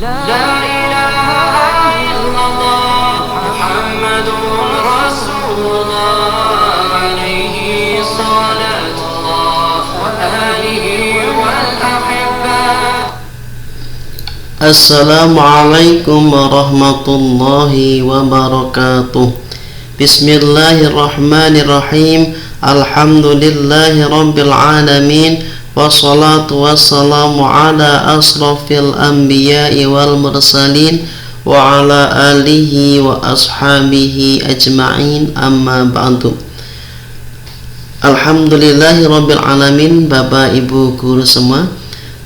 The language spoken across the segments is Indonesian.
لا إله إلا الله محمد رسول الله عليه صلاة الله وآله والأحبة. Assalamualaikum warahmatullahi wabarakatuh. Bismillahirrahmanirrahim. Alhamdulillahi rabbil alamin. Wassalatu wassalamu ala asrafil anbiya'i wal mursalin wa ala alihi wa ashabihi ajma'in, amma ba'du. Alhamdulillahi rabbil alamin. Bapak ibu guru semua,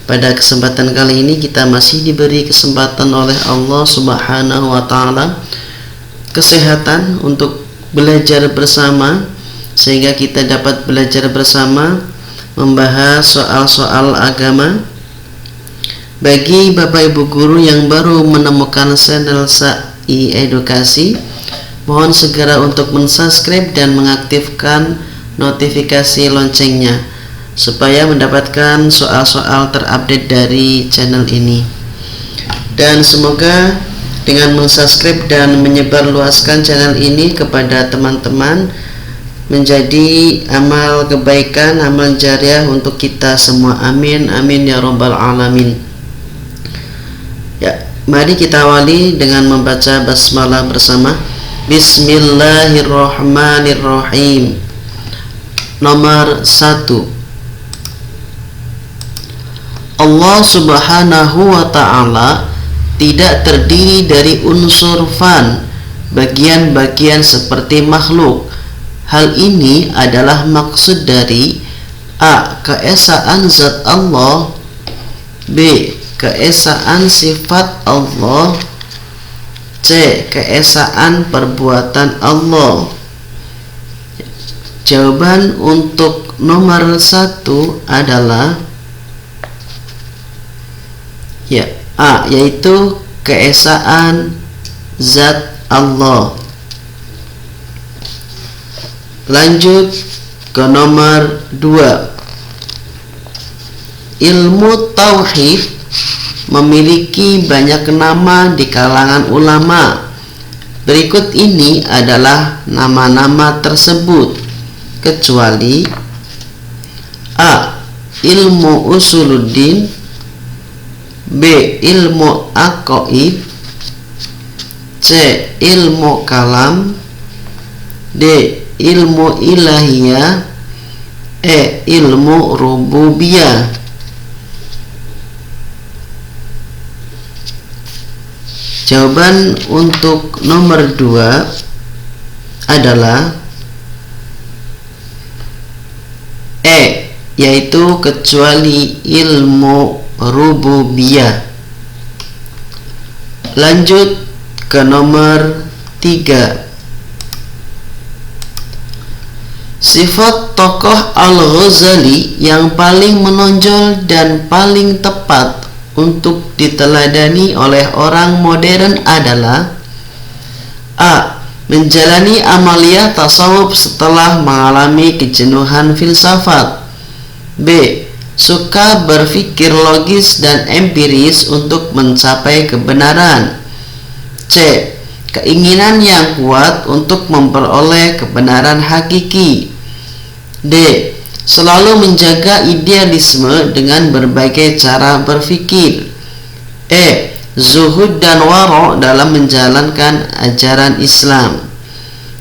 pada kesempatan kali ini kita masih diberi kesempatan oleh Allah Subhanahu wa taala kesehatan untuk belajar bersama, sehingga kita dapat belajar bersama membahas soal-soal agama. Bagi Bapak Ibu guru yang baru menemukan channel SAI Edukasi, mohon segera untuk mensubscribe dan mengaktifkan notifikasi loncengnya supaya mendapatkan soal-soal terupdate dari channel ini. Dan semoga dengan mensubscribe dan menyebarluaskan channel ini kepada teman-teman menjadi amal kebaikan, amal jariah untuk kita semua. Amin, amin ya rabbal alamin. Ya, mari kita awali dengan membaca basmalah bersama. Bismillahirrahmanirrahim. Nomor 1. Allah Subhanahu wa ta'ala tidak terdiri dari unsur fan, bagian-bagian seperti makhluk. Hal ini adalah maksud dari A. Keesaan zat Allah, B. Keesaan sifat Allah, C. Keesaan perbuatan Allah. Jawaban untuk nomor 1 adalah A, yaitu keesaan zat Allah. Lanjut ke nomor 2. Ilmu tauhid memiliki banyak nama di kalangan ulama. Berikut ini adalah nama-nama tersebut, kecuali A. Ilmu usuluddin, B. Ilmu aqaid, C. Ilmu kalam, D. Ilmu ilahiyah, E. Ilmu rububiyah. Jawaban untuk nomor 2 adalah E, yaitu kecuali ilmu rububiyah. Lanjut ke nomor 3. Sifat tokoh Al-Ghazali yang paling menonjol dan paling tepat untuk diteladani oleh orang modern adalah A. Menjalani amaliyah tasawuf setelah mengalami kejenuhan filsafat, B. Suka berpikir logis dan empiris untuk mencapai kebenaran, C. Keinginan yang kuat untuk memperoleh kebenaran hakiki, D. Selalu menjaga idealisme dengan berbagai cara berpikir, E. Zuhud dan waro dalam menjalankan ajaran Islam.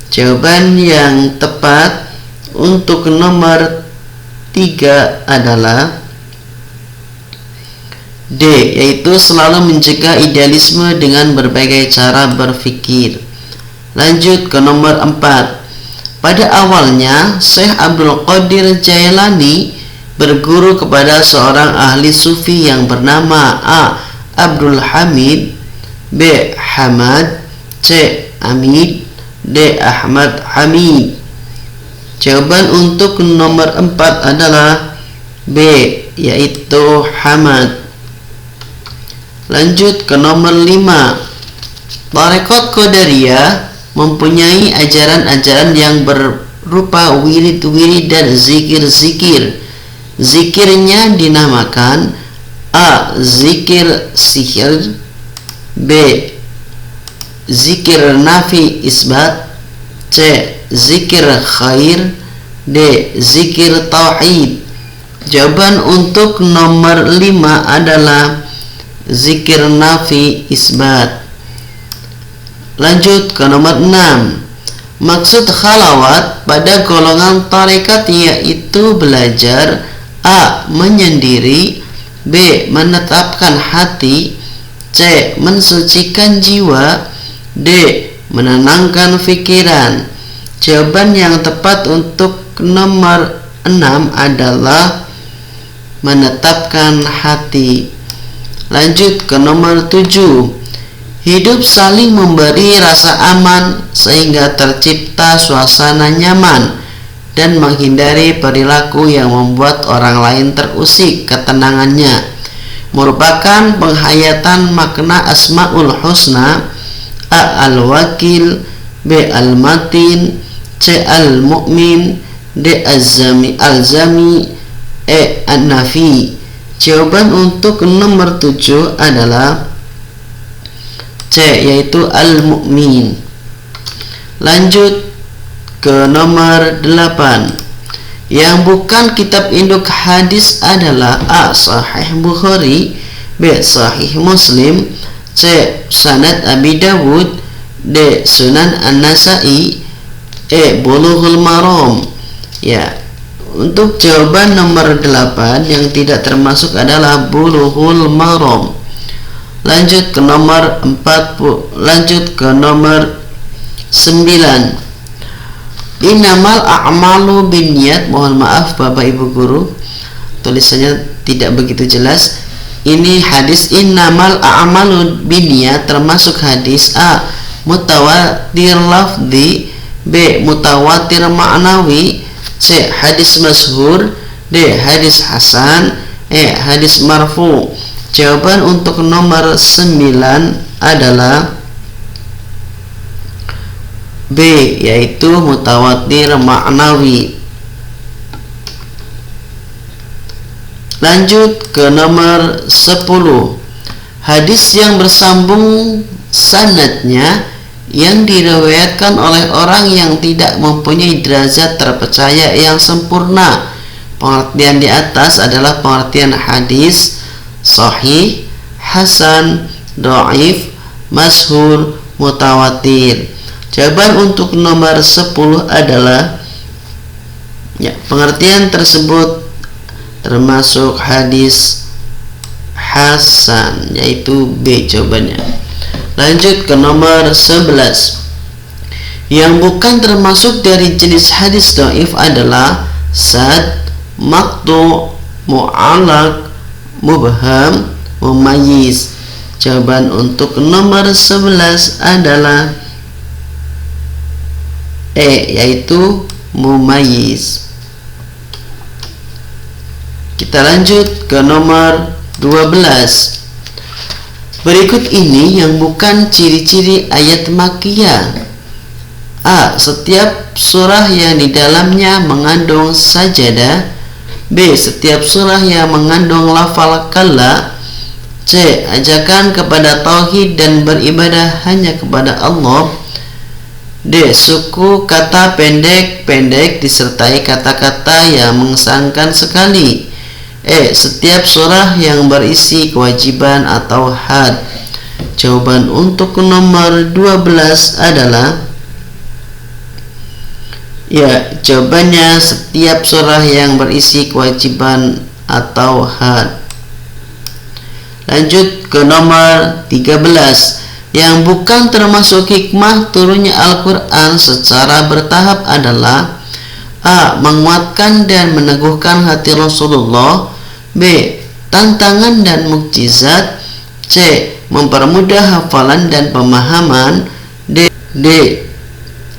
Jawaban yang tepat untuk nomor 3 adalah D, yaitu selalu menjaga idealisme dengan berbagai cara berpikir. Lanjut ke nomor 4. Pada awalnya Syekh Abdul Qadir Jailani berguru kepada seorang ahli sufi yang bernama A. Abdul Hamid, B. Hamad, C. Hamid, D. Ahmad Hamid. Jawaban untuk nomor 4 adalah B, yaitu Hamad. Lanjut ke nomor 5. Tarekat Qadariyah mempunyai ajaran-ajaran yang berupa wirid-wirid dan zikir-zikir. Zikirnya dinamakan A. Zikir sihir, B. Zikir nafi isbat, C. Zikir khair, D. Zikir tauhid. Jawaban untuk nomor 5 adalah zikir nafi isbat. Lanjut ke nomor 6. Maksud khalawat pada golongan tarekat yaitu belajar A. Menyendiri, B. Menetapkan hati, C. Mensucikan jiwa, D. Menenangkan pikiran. Jawaban yang tepat untuk nomor 6 adalah menetapkan hati. Lanjut ke nomor 7. Hidup saling memberi rasa aman sehingga tercipta suasana nyaman dan menghindari perilaku yang membuat orang lain terusik ketenangannya. Merupakan penghayatan makna Asmaul Husna, A. Al-Wakil, B. Al-Matin, C. Al-Mu'min, D. Al-Zami, E. An-Nafi. Jawaban untuk nomor 7 adalah C, yaitu Al-Mu'min. Lanjut ke nomor 8. Yang bukan kitab induk hadis adalah A. Sahih Bukhari, B. Sahih Muslim, C. Sanad Abi Dawud, D. Sunan An-Nasai, E. Bulughul Maram. Ya, untuk jawaban nomor 8 yang tidak termasuk adalah Bulughul Maram. Lanjut ke nomor 9. Innamal a'malu binniyat. Mohon maaf Bapak Ibu guru, tulisannya tidak begitu jelas. Ini hadis innamal a'malu binniyat termasuk hadis A. Mutawatir lafzi, B. Mutawatir ma'nawi, C. Hadis masyhur, D. Hadis hasan, E. Hadis marfu. Jawaban untuk nomor 9 adalah B, yaitu mutawatir ma'nawi. Lanjut ke nomor 10. Hadis yang bersambung sanadnya yang diriwayatkan oleh orang yang tidak mempunyai derajat terpercaya yang sempurna. Pengertian di atas adalah pengertian hadis sahih, hasan, dhaif, masyhur, mutawatir. Jawaban untuk nomor 10 adalah pengertian tersebut termasuk hadis hasan, yaitu B jawabannya. Lanjut ke nomor 11. Yang bukan termasuk dari jenis hadis dhaif adalah sad, maqtu, mu'allaq, mubham, mumayyiz. Jawaban untuk nomor 11 adalah E, yaitu mumayyiz. Kita lanjut ke nomor 12. Berikut ini yang bukan ciri-ciri ayat makkiyah. A. Setiap surah yang di dalamnya mengandung sajadah. B. Setiap surah yang mengandung lafal kalla. C. Ajakan kepada tauhid dan beribadah hanya kepada Allah. D. Suku kata pendek-pendek disertai kata-kata yang mengesankan sekali. E. Setiap surah yang berisi kewajiban atau had. Jawaban untuk nomor 12 adalah jawabannya setiap surah yang berisi kewajiban atau had. Lanjut ke nomor 13. Yang bukan termasuk hikmah turunnya Al-Quran secara bertahap adalah A. Menguatkan dan meneguhkan hati Rasulullah, B. Tantangan dan mukjizat, C. Mempermudah hafalan dan pemahaman, D.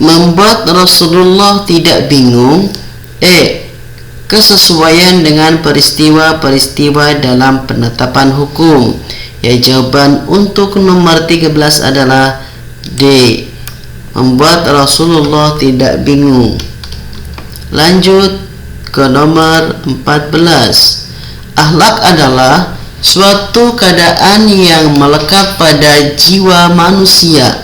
Membuat Rasulullah tidak bingung, E. Kesesuaian dengan peristiwa-peristiwa dalam penetapan hukum. Jawaban untuk nomor 13 adalah D. Membuat Rasulullah tidak bingung. Lanjut ke nomor 14. Akhlak adalah suatu keadaan yang melekat pada jiwa manusia,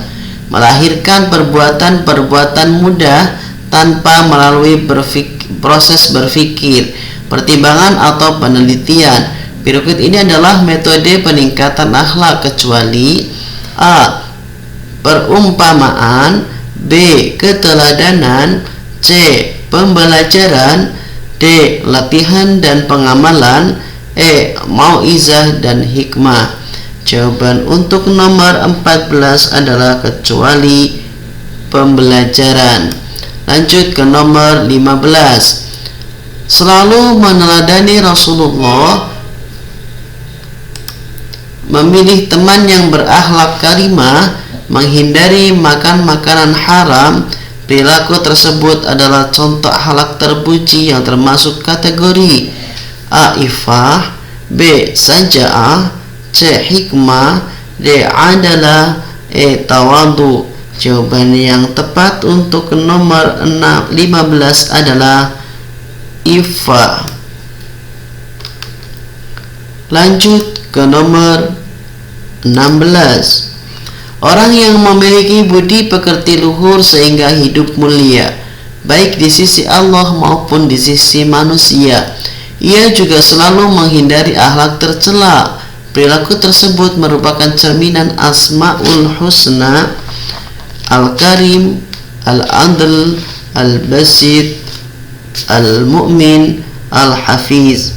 melahirkan perbuatan-perbuatan mudah tanpa melalui proses berpikir, pertimbangan atau penelitian. Berikut ini adalah metode peningkatan akhlak kecuali: A. Perumpamaan, B. Keteladanan, C. Pembelajaran, D. Latihan dan pengamalan, E. Mau'izah dan hikmah. Jawaban untuk nomor 14 adalah kecuali pembelajaran. Lanjut ke nomor 15. Selalu meneladani Rasulullah, memilih teman yang berakhlak karimah, menghindari makan makanan haram. Perilaku tersebut adalah contoh akhlak terpuji yang termasuk kategori A. Ifah, B. Saja'ah, C. Hikmah, D. Adalah, E. Tawadu. Jawaban yang tepat untuk nomor 15 adalah Ifah. Lanjut ke nomor 16. Orang yang memiliki budi pekerti luhur sehingga hidup mulia, baik di sisi Allah maupun di sisi manusia. Ia juga selalu menghindari akhlak tercela. Perilaku tersebut merupakan cerminan Asmaul Husna: Al-Karim, Al-Adl, Al-Basit, Al-Mu'min, Al-Hafiz.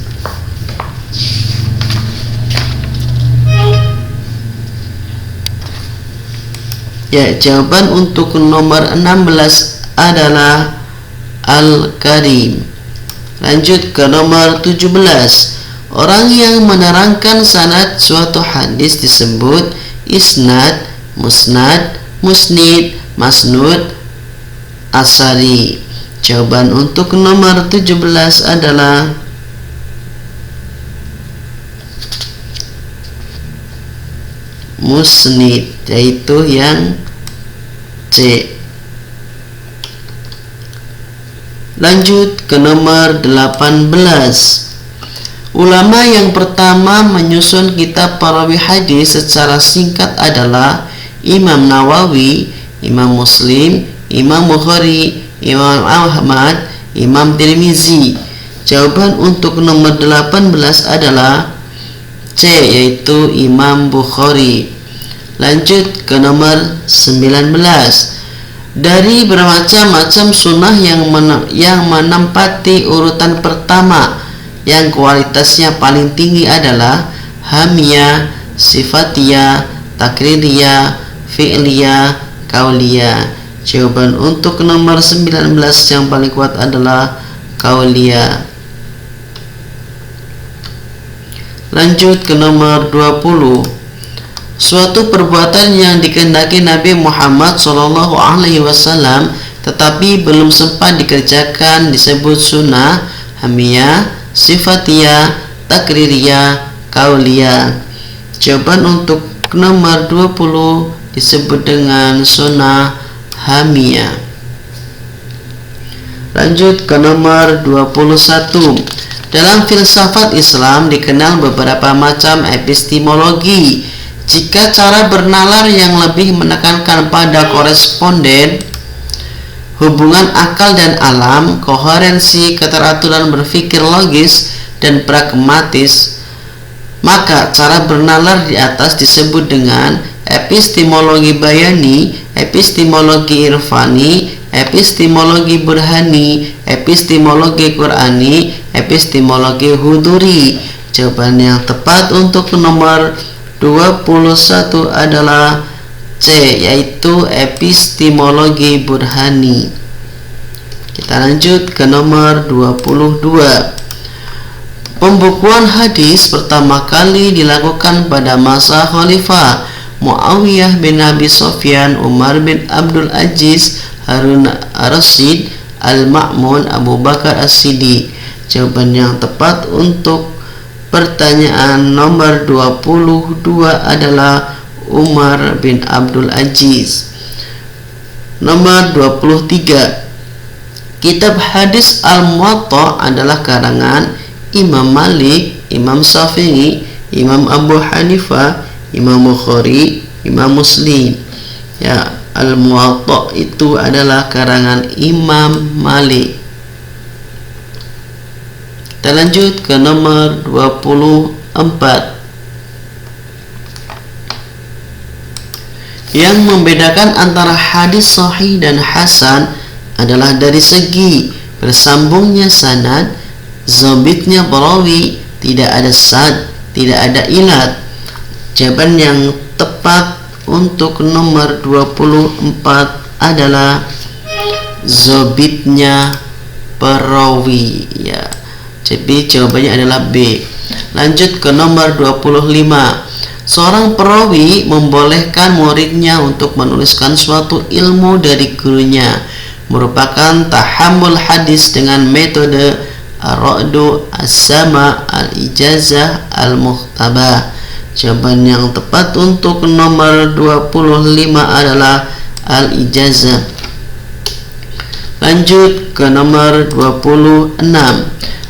Ya, jawaban untuk nomor 16 adalah Al-Karim. Lanjut ke nomor 17. Orang yang menerangkan sanad suatu hadis disebut isnad, musnad, musnid, masnud, asari. Jawaban untuk nomor 17 adalah musnid, yaitu yang C. Lanjut ke nomor 18. Ulama yang pertama menyusun kitab perawi hadis secara singkat adalah Imam Nawawi, Imam Muslim, Imam Bukhari, Imam Ahmad, Imam Tirmizi. Jawaban untuk nomor 18 adalah C, yaitu Imam Bukhari. Lanjut ke nomor 19. Dari bermacam-macam sunnah yang menempati urutan pertama, yang kualitasnya paling tinggi adalah hamiyah, sifatiyah, takririyah, fi'liyah, kauliyah. Jawaban untuk nomor 19 yang paling kuat adalah kauliyah. Lanjut ke nomor 20. Suatu perbuatan yang dikehendaki Nabi Muhammad SAW tetapi belum sempat dikerjakan disebut sunnah, hamiyah, sifatiyah, takririyah, kauliyah. Jawaban untuk nomor 20 disebut dengan sunnah hamiyah. Lanjut ke nomor 21. Dalam filsafat Islam dikenal beberapa macam epistemologi. Jika cara bernalar yang lebih menekankan pada koresponden, hubungan akal dan alam, koherensi, keteraturan berpikir logis, dan pragmatis, maka cara bernalar di atas disebut dengan epistemologi bayani, epistemologi irfani, epistemologi burhani, epistemologi qur'ani, epistemologi huduri. Jawaban yang tepat untuk nomor 21 adalah C, yaitu epistemologi burhani. Kita lanjut ke nomor 22. Pembukuan hadis pertama kali dilakukan pada masa Khalifah Muawiyah bin Abi Sufyan, Umar bin Abdul Aziz, Harun ar-Rasyid, Al-Ma'mun, Abu Bakar As-Siddiq. Jawaban yang tepat untuk pertanyaan nomor 22 adalah Umar bin Abdul Aziz. Nomor 23. Kitab hadis Al-Muwatta adalah karangan Imam Malik, Imam Syafi'i, Imam Abu Hanifah, Imam Bukhari, Imam Muslim. Ya, Al-Muwatta itu adalah karangan Imam Malik. Kita lanjut ke nomor 24. Yang membedakan antara hadis sahih dan hasan adalah dari segi bersambungnya sanad, zabitnya perawi, tidak ada sad, tidak ada ilat. Jawaban yang tepat untuk nomor 24 adalah zabitnya perawi, ya. Jadi jawabannya adalah B. Lanjut ke nomor 25. Seorang perawi membolehkan muridnya untuk menuliskan suatu ilmu dari gurunya, merupakan tahammul hadis dengan metode ar-ra'du, as-sama, al-ijazah, al-muhtabah. Jawaban yang tepat untuk nomor 25 adalah al-ijazah. Lanjut ke nomor 26.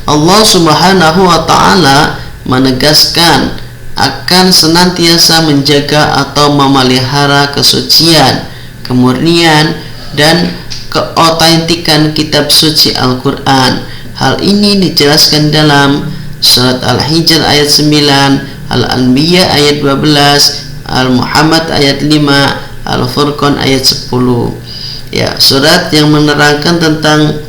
Allah Subhanahu wa taala menegaskan akan senantiasa menjaga atau memelihara kesucian, kemurnian, dan keotentikan kitab suci Al-Quran. Hal ini dijelaskan dalam surat Al-Hijr ayat 9, Al-Anbiya ayat 12, Al-Muhammad ayat 5, Al-Furqan ayat 10. Ya, surat yang menerangkan tentang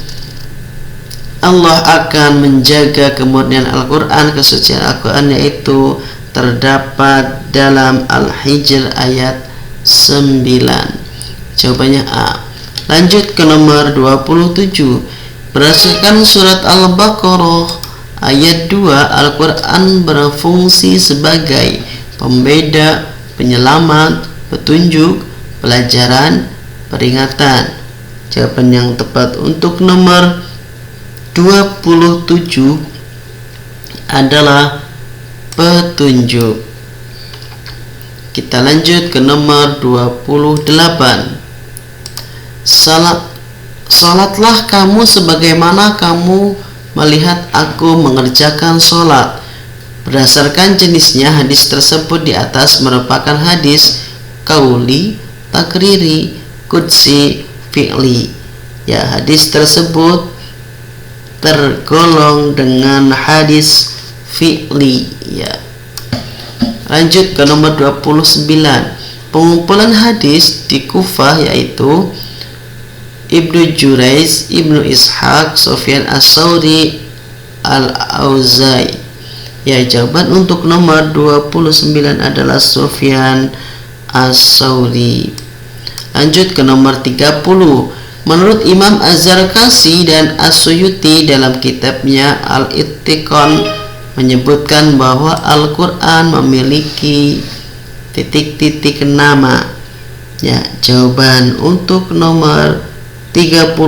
Allah akan menjaga kemurnian Al-Quran, kesucian Al-Quran, yaitu terdapat dalam Al-Hijr ayat 9. Jawabannya A. Lanjut ke nomor 27. Berdasarkan surat Al-Baqarah ayat 2, Al-Quran berfungsi sebagai pembeda, penyelamat, petunjuk, pelajaran, peringatan. Jawaban yang tepat untuk nomor 27 adalah petunjuk. Kita lanjut ke nomor 28. Salatlah kamu sebagaimana kamu melihat aku mengerjakan salat. Berdasarkan jenisnya, hadis tersebut di atas merupakan hadis qauli, takriri, qudsi, fi'li. Ya, hadis tersebut tergolong dengan hadis fi'li, ya. Lanjut ke nomor 29. Pengumpulan hadis di Kufah yaitu Ibnu Jurayj, Ibnu Ishaq, Sufyan As-Tsauri, Al-Auza'i. Ya, jawaban untuk nomor 29 adalah Sufyan As-Tsauri. Lanjut ke nomor 30. Menurut Imam Az-Zarkashi dan As-Suyuti dalam kitabnya Al-Ittiqan menyebutkan bahwa Al-Quran memiliki titik-titik nama. Ya, jawaban untuk nomor 30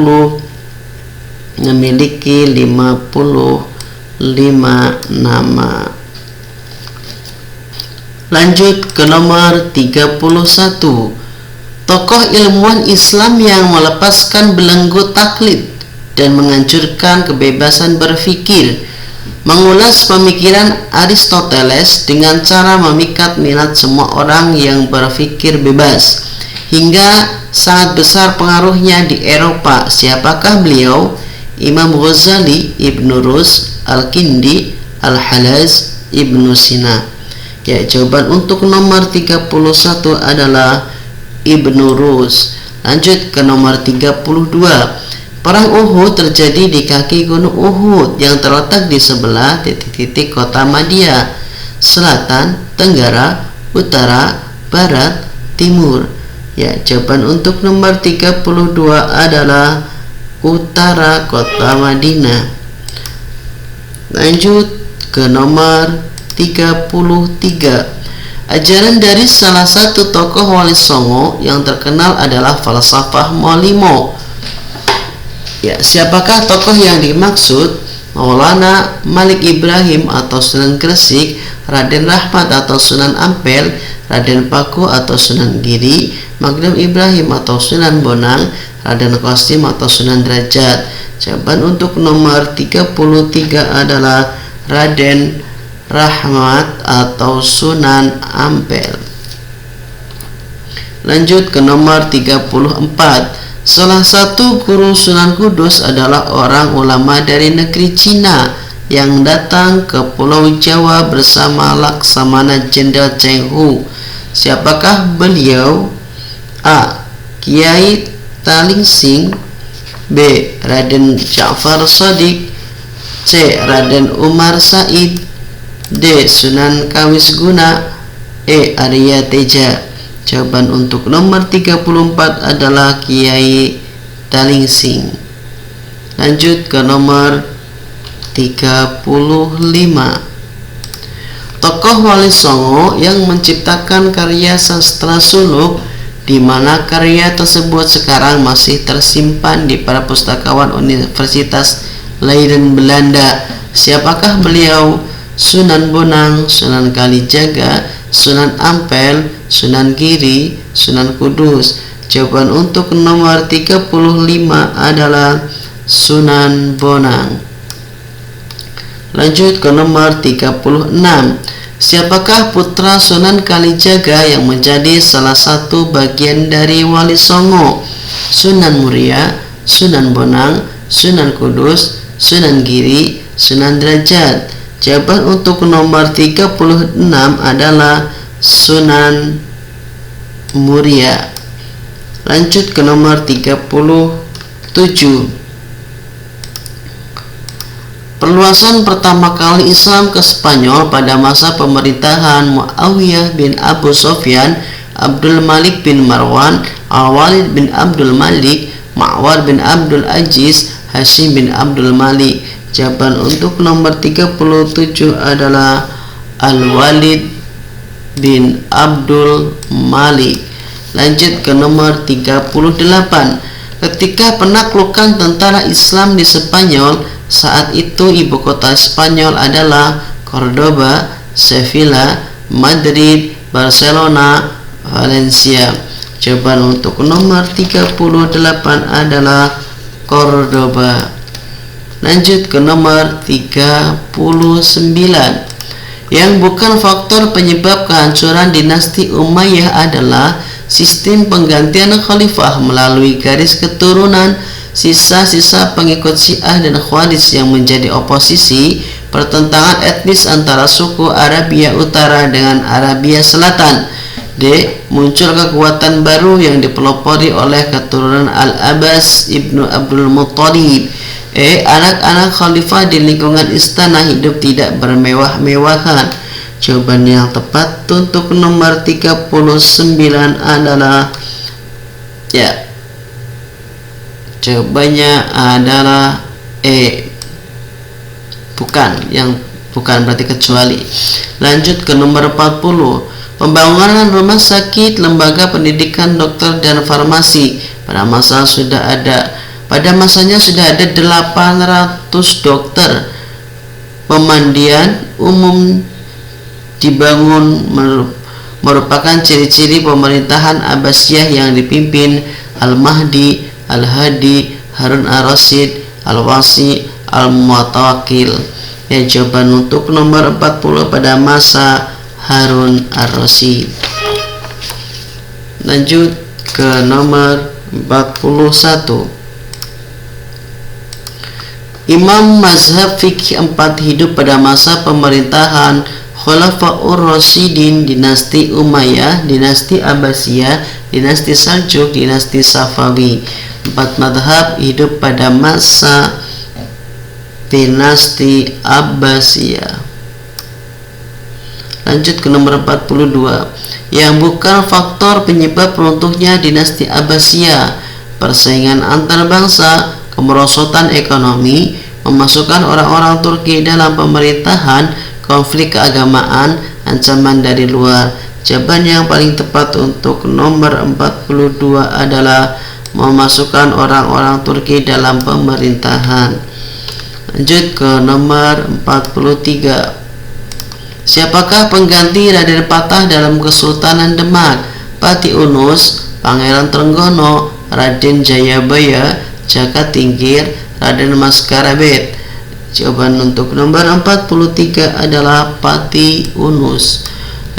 memiliki 55 nama. Lanjut ke nomor 31. Tokoh ilmuwan Islam yang melepaskan belenggu taklid dan menganjurkan kebebasan berfikir, mengulas pemikiran Aristoteles dengan cara memikat minat semua orang yang berpikir bebas, hingga sangat besar pengaruhnya di Eropa. Siapakah beliau? Imam Ghazali, Ibnu Rus, Al-Kindi, Al-Halaz, Ibnu Sina. Ya, jawaban untuk nomor 31 adalah Ibnu Rus. Lanjut ke nomor 32. Perang Uhud terjadi di kaki gunung Uhud yang terletak di sebelah titik-titik kota Madia, selatan, tenggara, utara, barat, timur. Ya, jawaban untuk nomor 32 adalah utara kota Madinah. Lanjut ke nomor 33. Ajaran dari salah satu tokoh Wali Songo yang terkenal adalah falsafah Molimo. Ya, siapakah tokoh yang dimaksud? Maulana Malik Ibrahim atau Sunan Gresik, Raden Rahmat atau Sunan Ampel, Raden Paku atau Sunan Giri, Magdum Ibrahim atau Sunan Bonang, Raden Qasim atau Sunan Derajat. Jawaban untuk nomor 33 adalah Raden Rahmat atau Sunan Ampel. Lanjut ke nomor 34. Salah satu guru Sunan Kudus adalah orang ulama dari negeri Cina yang datang ke Pulau Jawa bersama Laksamana Jenderal Cheng Hu. Siapakah beliau? A. Kiai Talingsing. B. Raden Ja'far Shadiq. C. Raden Umar Said. D. Sunan Kawis Guna. E. Arya Teja. Jawaban untuk nomor 34 adalah Kiai Talingsing. Lanjut ke nomor 35. Tokoh Wali Songo yang menciptakan karya sastra suluk, di mana karya tersebut sekarang masih tersimpan di para pustakawan Universitas Leiden Belanda. Siapakah beliau? Sunan Bonang, Sunan Kalijaga, Sunan Ampel, Sunan Giri, Sunan Kudus. Jawaban untuk nomor 35 adalah Sunan Bonang. Lanjut ke nomor 36. Siapakah putra Sunan Kalijaga yang menjadi salah satu bagian dari Wali Songo? Sunan Muria, Sunan Bonang, Sunan Kudus, Sunan Giri, Sunan Derajat. Jawaban untuk nomor 36 adalah Sunan Muria. Lanjut ke nomor 37. Perluasan pertama kali Islam ke Spanyol pada masa pemerintahan Muawiyah bin Abu Sofyan, Abdul Malik bin Marwan, Al-Walid bin Abdul Malik, Ma'war bin Abdul Aziz, Hashim bin Abdul Malik. Jawaban untuk nomor 37 adalah Al-Walid bin Abdul Malik. Lanjut ke nomor 38. Ketika penaklukan tentara Islam di Spanyol, saat itu ibu kota Spanyol adalah Cordoba, Sevilla, Madrid, Barcelona, Valencia. Jawaban untuk nomor 38 adalah Cordoba. Lanjut ke nomor 39. Yang bukan faktor penyebab kehancuran dinasti Umayyah adalah sistem penggantian khalifah melalui garis keturunan. Sisa-sisa pengikut Syiah dan Khawarij yang menjadi oposisi, pertentangan etnis antara suku Arabia Utara dengan Arabia Selatan. D. Muncul kekuatan baru yang dipelopori oleh keturunan Al-Abbas ibnu Abdul Muttalib. E. Anak-anak khalifah di lingkungan istana hidup tidak bermewah-mewahan. Jawaban yang tepat untuk nomor 39 adalah jawabannya adalah E. Bukan berarti kecuali. Lanjut ke nomor 40. Pembangunan rumah sakit, lembaga pendidikan dokter dan farmasi. Pada masanya sudah ada 800 dokter. Pemandian umum dibangun merupakan ciri-ciri pemerintahan Abbasiyah yang dipimpin Al-Mahdi, Al-Hadi, Harun Ar-Rasyid, Al-Wasi, Al-Mutawakkil. Jawaban untuk nomor 40 pada masa Harun Ar-Rasyid. Lanjut ke nomor 41. Imam mazhab fikih 4 hidup pada masa pemerintahan Khulafaur Rasyidin, dinasti Umayyah, dinasti Abbasiyah, dinasti Saljuk, dinasti Safawi. 4 madhab hidup pada masa dinasti Abbasiyah. Lanjut ke nomor 42. Yang bukan faktor penyebab runtuhnya dinasti Abbasiyah: persaingan antar bangsa, kemerosotan ekonomi, memasukkan orang-orang Turki dalam pemerintahan, konflik keagamaan, ancaman dari luar. Jawaban yang paling tepat untuk nomor 42 adalah memasukkan orang-orang Turki dalam pemerintahan. Lanjut ke nomor 43. Siapakah pengganti Raden Patah dalam Kesultanan Demak? Pati Unus, Pangeran Trenggono, Raden Jayabaya, Jaka Tingkir, Raden Maskarabed. Jawaban untuk nomor 43 adalah Pati Unus.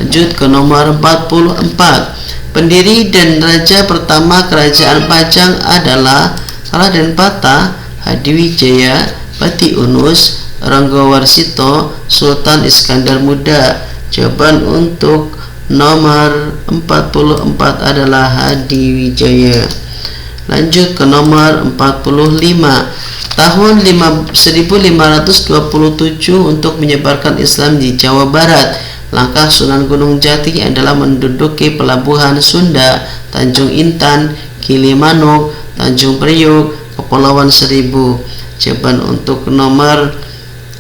Lanjut ke nomor 44. Pendiri dan raja pertama kerajaan Pajang adalah Raden Pata, Hadiwijaya, Pati Unus, Ranggawarsita, Sultan Iskandar Muda. Jawaban untuk nomor 44 adalah Hadiwijaya. Lanjut ke nomor 45. Tahun 1527 untuk menyebarkan Islam di Jawa Barat, langkah Sunan Gunung Jati adalah menduduki pelabuhan Sunda, Tanjung Intan, Gilimanuk, Tanjung Priuk, Kepulauan Seribu. Jawaban untuk nomor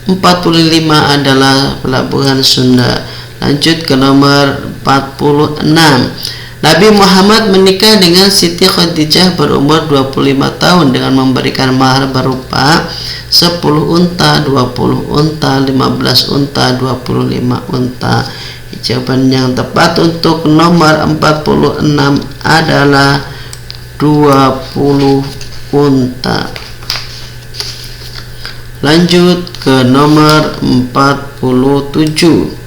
45 adalah pelabuhan Sunda. Lanjut ke nomor 46. Nabi Muhammad menikah dengan Siti Khadijah berumur 25 tahun dengan memberikan mahar berupa 10 unta, 20 unta, 15 unta, 25 unta. Jawaban yang tepat untuk nomor 46 adalah 20 unta. Lanjut ke nomor 47.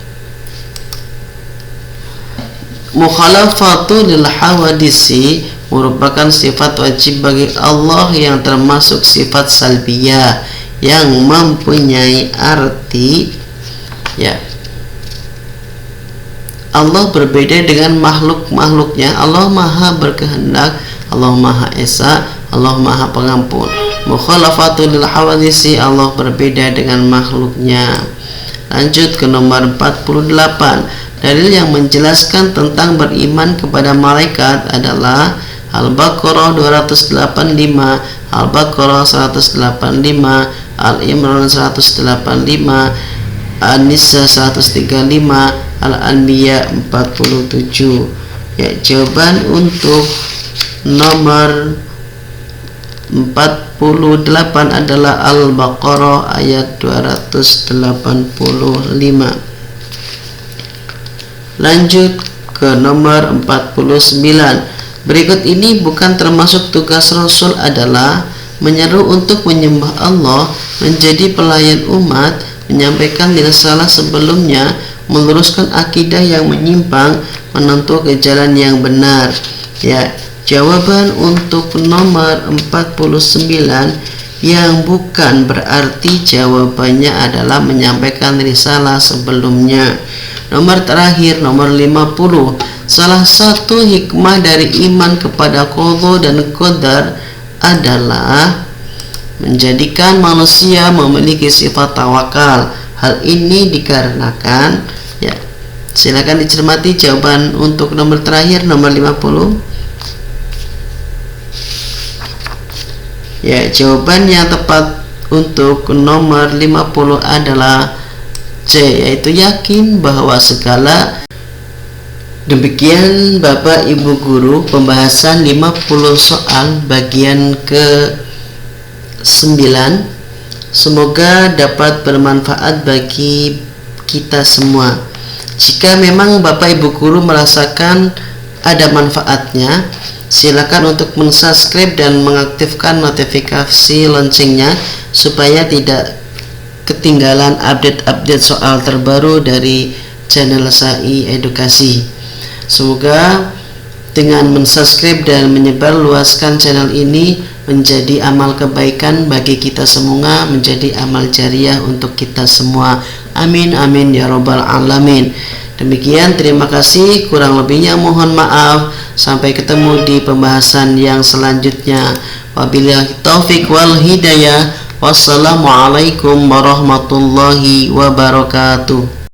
Mukhalafatul hawadisi merupakan sifat wajib bagi Allah yang termasuk sifat salbiyah yang mempunyai arti Allah berbeda dengan makhluk-makhluknya. Allah maha berkehendak, Allah maha esa, Allah maha pengampun. Mukhalafatul hawadisi, Allah berbeda dengan makhluknya. Lanjut ke nomor 48. Dalil yang menjelaskan tentang beriman kepada malaikat adalah Al-Baqarah 285, Al-Baqarah 185, Al-Imran 185, An-Nisa 135, Al-Anbiya 47. Jawaban untuk nomor 48 adalah Al-Baqarah ayat 285. Lanjut ke nomor 49. Berikut ini bukan termasuk tugas Rasul adalah menyeru untuk menyembah Allah, menjadi pelayan umat, menyampaikan risalah sebelumnya, meluruskan akidah yang menyimpang, menempuh ke jalan yang benar. Jawaban untuk nomor 49 yang bukan berarti jawabannya adalah menyampaikan risalah sebelumnya. Nomor terakhir, nomor 50. Salah satu hikmah dari iman kepada qadha dan qadar adalah menjadikan manusia memiliki sifat tawakal. Hal ini dikarenakan silakan dicermati jawaban untuk nomor terakhir, nomor 50. Jawaban yang tepat untuk nomor 50 adalah C, yaitu yakin bahwa segala. Demikian Bapak Ibu Guru pembahasan 50 soal bagian ke-9. Semoga dapat bermanfaat bagi kita semua. Jika memang Bapak Ibu Guru merasakan ada manfaatnya, silakan untuk mensubscribe dan mengaktifkan notifikasi loncengnya supaya tidak ketinggalan update-update soal terbaru dari channel SAI Edukasi. Semoga dengan mensubscribe dan menyebarluaskan channel ini menjadi amal kebaikan bagi kita semua, menjadi amal jariah untuk kita semua. Amin amin ya robbal alamin. Demikian, terima kasih, kurang lebihnya mohon maaf. Sampai ketemu di pembahasan yang selanjutnya. Wabillahi taufik wal hidayah. Wassalamualaikum warahmatullahi wabarakatuh.